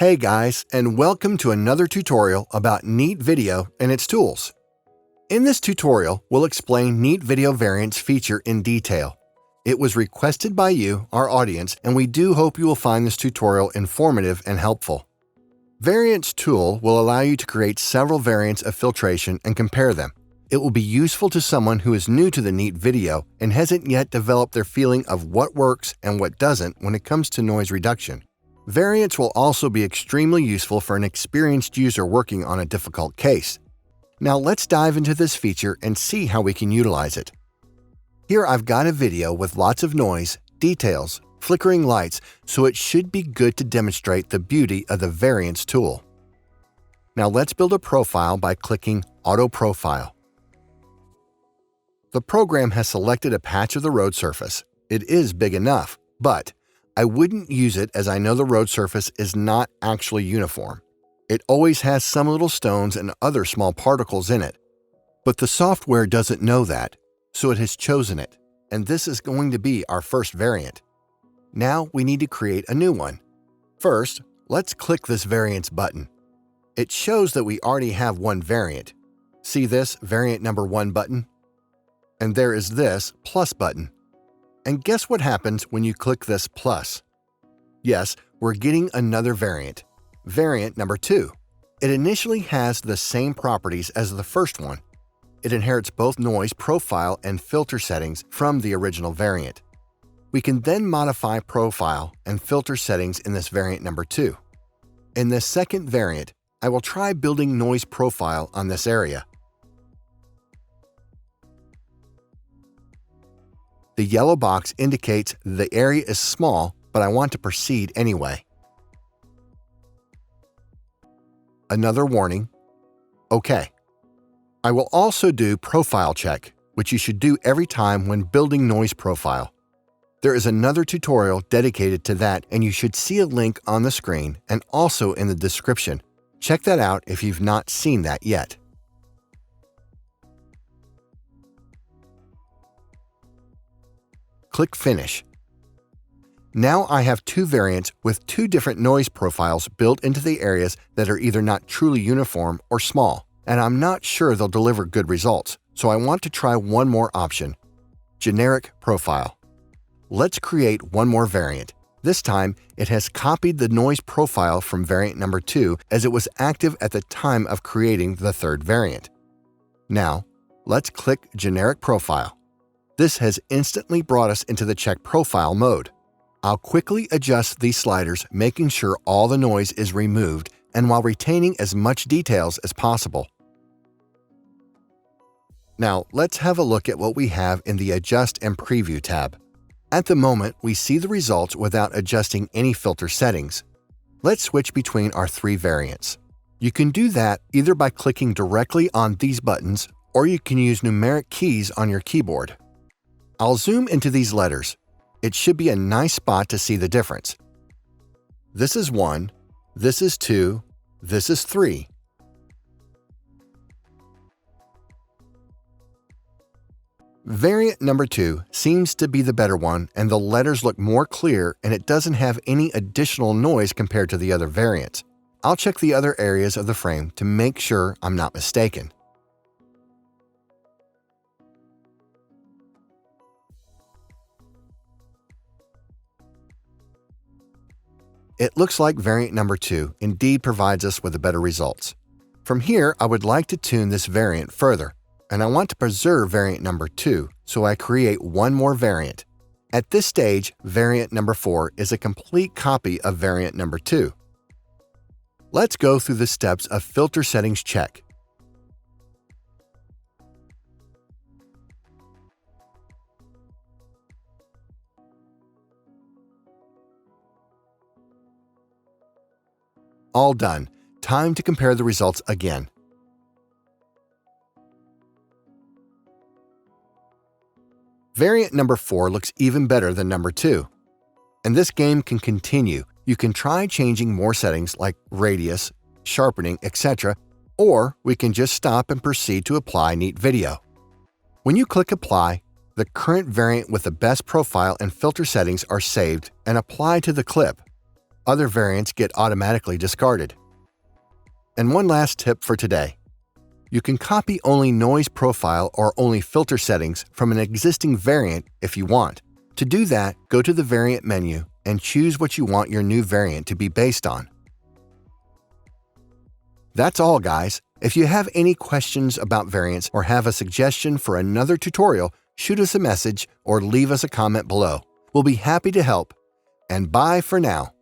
Hey guys, and welcome to another tutorial about Neat Video and its tools. In this tutorial, we'll explain Neat Video Variants feature in detail. It was requested by you, our audience, and we do hope you will find this tutorial informative and helpful. Variants tool will allow you to create several variants of filtration and compare them. It will be useful to someone who is new to the Neat Video and hasn't yet developed their feeling of what works and what doesn't when it comes to noise reduction. Variants will also be extremely useful for an experienced user working on a difficult case. Now let's dive into this feature and see how we can utilize it. Here I've got a video with lots of noise, details, flickering lights, so it should be good to demonstrate the beauty of the Variants tool. Now let's build a profile by clicking Auto Profile. The program has selected a patch of the road surface. It is big enough, but I wouldn't use it as I know the road surface is not actually uniform. It always has some little stones and other small particles in it. But the software doesn't know that, so it has chosen it, and this is going to be our first variant. Now we need to create a new one. First, let's click this Variants button. It shows that we already have one variant. See this Variant number 1 button? And there is this Plus button. And guess what happens when you click this plus? Yes, we're getting another variant, Variant number 2. It initially has the same properties as the first one. It inherits both noise profile and filter settings from the original variant. We can then modify profile and filter settings in this Variant number 2. In this second variant, I will try building noise profile on this area. The yellow box indicates the area is small, but I want to proceed anyway. Another warning. OK. I will also do profile check, which you should do every time when building noise profile. There is another tutorial dedicated to that, and you should see a link on the screen and also in the description. Check that out if you've not seen that yet. Click Finish. Now I have two variants with two different noise profiles built into the areas that are either not truly uniform or small, and I'm not sure they'll deliver good results, so I want to try one more option, Generic Profile. Let's create one more variant. This time, it has copied the noise profile from Variant number 2 as it was active at the time of creating the third variant. Now, let's click Generic Profile. This has instantly brought us into the Check Profile mode. I'll quickly adjust these sliders, making sure all the noise is removed and while retaining as much details as possible. Now, let's have a look at what we have in the Adjust and Preview tab. At the moment, we see the results without adjusting any filter settings. Let's switch between our three variants. You can do that either by clicking directly on these buttons, or you can use numeric keys on your keyboard. I'll zoom into these letters. It should be a nice spot to see the difference. This is 1, this is 2, this is 3. Variant number 2 seems to be the better one, and the letters look more clear and it doesn't have any additional noise compared to the other variants. I'll check the other areas of the frame to make sure I'm not mistaken. It looks like Variant number 2 indeed provides us with the better results. From here, I would like to tune this variant further, and I want to preserve Variant number 2, so I create one more variant. At this stage, Variant number 4 is a complete copy of Variant number 2. Let's go through the steps of Filter Settings Check. All done. Time to compare the results again. Variant number 4 looks even better than number 2. And this game can continue. You can try changing more settings like radius, sharpening, etc., or we can just stop and proceed to apply Neat Video. When you click Apply, the current variant with the best profile and filter settings are saved and applied to the clip. Other variants get automatically discarded. And one last tip for today. You can copy only noise profile or only filter settings from an existing variant if you want. To do that, go to the variant menu and choose what you want your new variant to be based on. That's all, guys. If you have any questions about variants or have a suggestion for another tutorial, shoot us a message or leave us a comment below. We'll be happy to help. And bye for now.